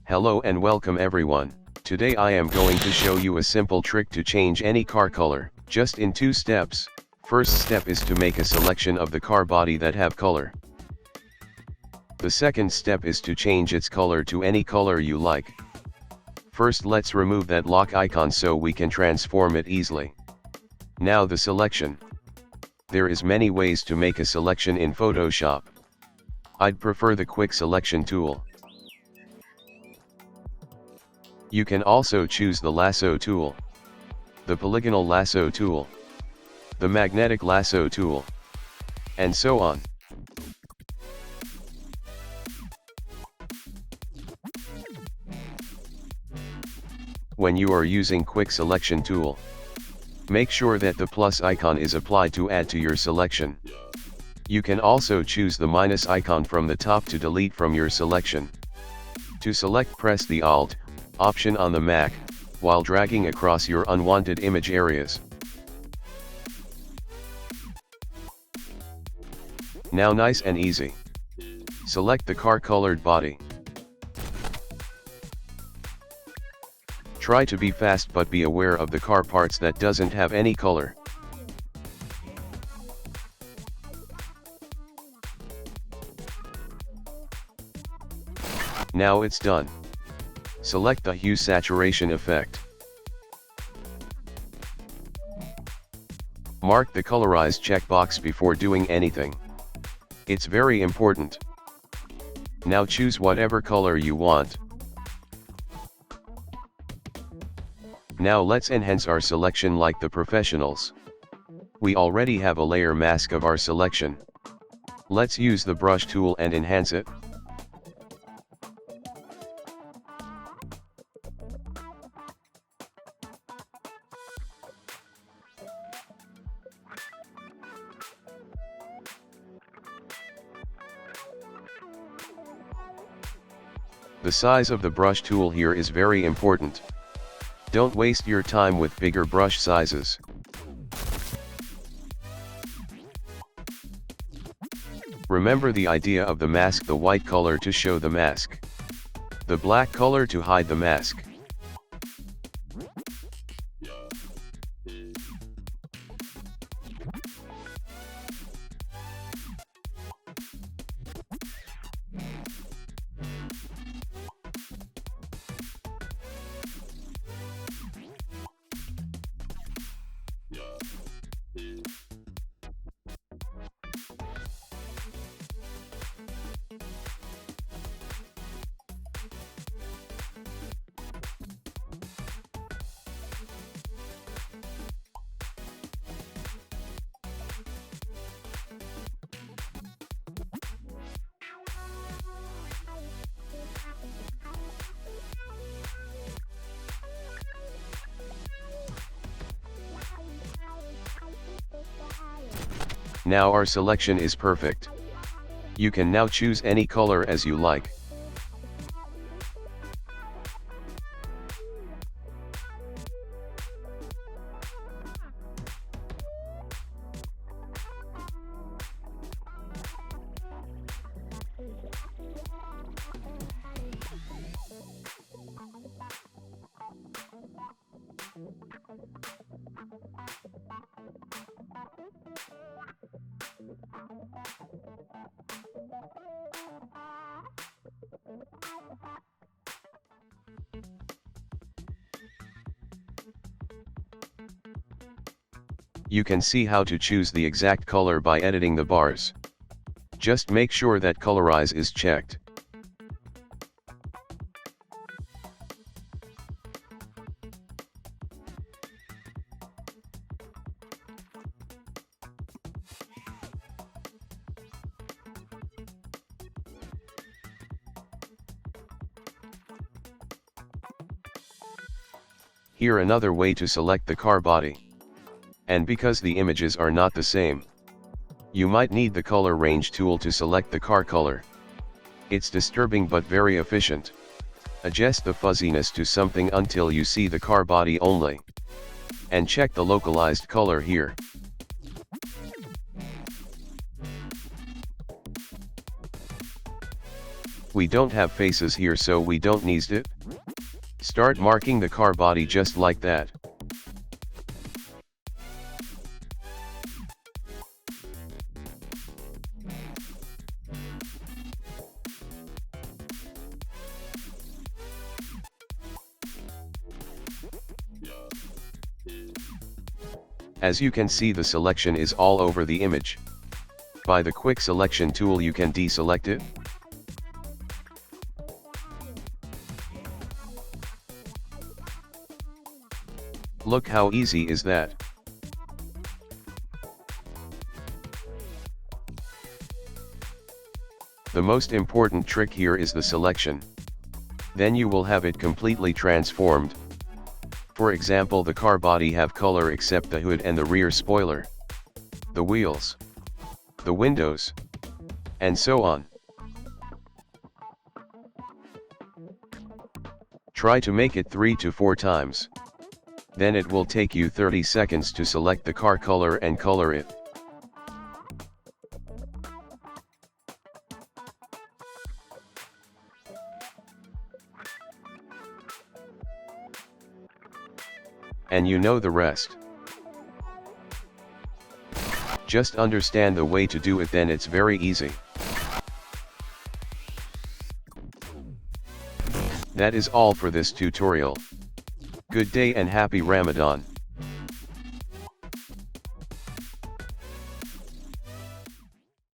Hello and welcome everyone. Today I am going to show you a simple trick to change any car color, just in 2 steps. First step is to make a selection of the car body that have color. The second step is to change its color to any color you like. First let's remove that lock icon so we can transform it easily. Now the selection. There is many ways to make a selection in Photoshop. I'd prefer the quick selection tool. You can also choose the lasso tool, the polygonal lasso tool, the magnetic lasso tool, and so on. When you are using quick selection tool, make sure that the plus icon is applied to add to your selection. You can also choose the minus icon from the top to delete from your selection. To select, press the Alt option on the Mac, while dragging across your unwanted image areas. Now nice and easy. Select the car colored body. Try to be fast but be aware of the car parts that doesn't have any color. Now it's done. Select the hue saturation effect. Mark the colorize checkbox before doing anything. It's very important. Now choose whatever color you want. Now let's enhance our selection like the professionals. We already have a layer mask of our selection. Let's use the brush tool and enhance it. The size of the brush tool here is very important. Don't waste your time with bigger brush sizes. Remember the idea of the mask: the white color to show the mask, the black color to hide the mask. Now our selection is perfect. You can now choose any color as you like. You can see how to choose the exact color by editing the bars. Just make sure that colorize is checked. Here another way to select the car body. And because the images are not the same, you might need the color range tool to select the car color. It's disturbing but very efficient. Adjust the fuzziness to something until you see the car body only. and check the localized color here. We don't have faces here, so we don't need it. Start marking the car body just like that. As you can see, the selection is all over the image. By the quick selection tool you can deselect it. Look how easy is that. The most important trick here is the selection. Then you will have it completely transformed. For example, the car body have color except the hood and the rear spoiler, the wheels, the windows, and so on. Try to make it 3 to 4 times. Then it will take you 30 seconds to select the car color and color it. And you know the rest. Just understand the way to do it, then it's very easy. That is all for this tutorial. Good day and happy Ramadan.